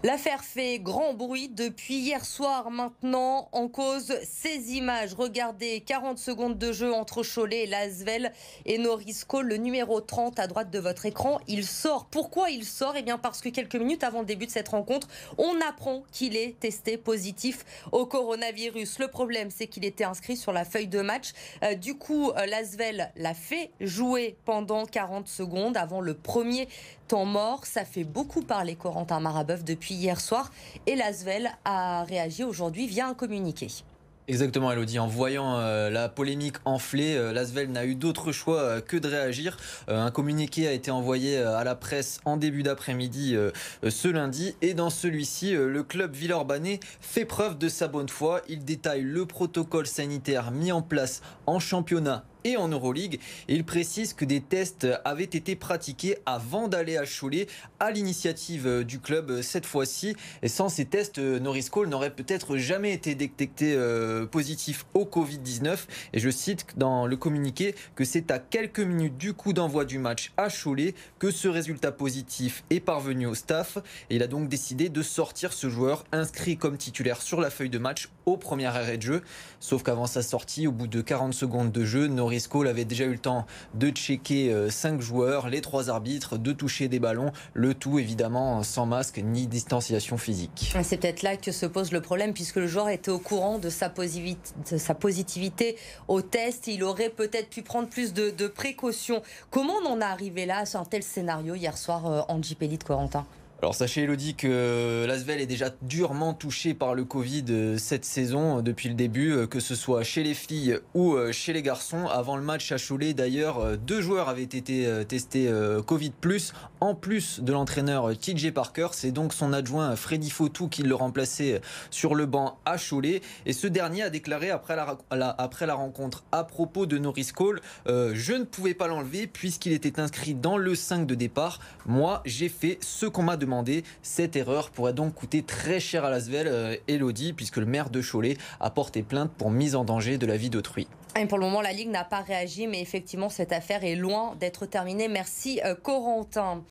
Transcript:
L'affaire fait grand bruit depuis hier soir maintenant. En cause, ces images. Regardez, 40 secondes de jeu entre Cholet et l'Asvel et Norisco, le numéro 30 à droite de votre écran. Il sort. Pourquoi il sort? Eh bien parce que quelques minutes avant le début de cette rencontre, on apprend qu'il est testé positif au coronavirus. Le problème, c'est qu'il était inscrit sur la feuille de match. Du coup, l'Asvel l'a fait jouer pendant 40 secondes avant le premier temps mort. Ça fait beaucoup parler Corentin Marabeuf depuis hier soir et l'Asvel a réagi aujourd'hui via un communiqué. Exactement, Elodie. En voyant la polémique enfler, l'Asvel n'a eu d'autre choix que de réagir. Un communiqué a été envoyé à la presse en début d'après-midi ce lundi. Et dans celui-ci, le club villeurbanais fait preuve de sa bonne foi. Il détaille le protocole sanitaire mis en place en championnat et en Euroleague. Et il précise que des tests avaient été pratiqués avant d'aller à Cholet, à l'initiative du club cette fois-ci. Et sans ces tests, Norris Cole n'aurait peut-être jamais été détecté positif au Covid-19. Et je cite dans le communiqué que c'est à quelques minutes du coup d'envoi du match à Cholet que ce résultat positif est parvenu au staff. Et il a donc décidé de sortir ce joueur inscrit comme titulaire sur la feuille de match au premier arrêt de jeu. Sauf qu'avant sa sortie, au bout de 40 secondes de jeu, Norris Cole avait déjà eu le temps de checker 5 joueurs, les 3 arbitres, de toucher des ballons, le tout évidemment sans masque ni distanciation physique. C'est peut-être là que se pose le problème puisque le joueur était au courant de sa positivité au test. Il aurait peut-être pu prendre plus de précautions. Comment on en est arrivé là sur un tel scénario hier soir en JP Elite, Corentin? Alors sachez Elodie que l'Asvel est déjà durement touché par le Covid cette saison depuis le début, que ce soit chez les filles ou chez les garçons. Avant le match à Cholet d'ailleurs, 2 joueurs avaient été testés Covid+, en plus de l'entraîneur TJ Parker. C'est donc son adjoint Freddy Fautou qui le remplaçait sur le banc à Cholet. Et ce dernier a déclaré après la rencontre à propos de Norris Cole, je ne pouvais pas l'enlever puisqu'il était inscrit dans le 5 de départ. Moi j'ai fait ce qu'on m'a demandé. Cette erreur pourrait donc coûter très cher à l'Asvel, Elodie, puisque le maire de Cholet a porté plainte pour mise en danger de la vie d'autrui. Et pour le moment, la Ligue n'a pas réagi, mais effectivement, cette affaire est loin d'être terminée. Merci Corentin.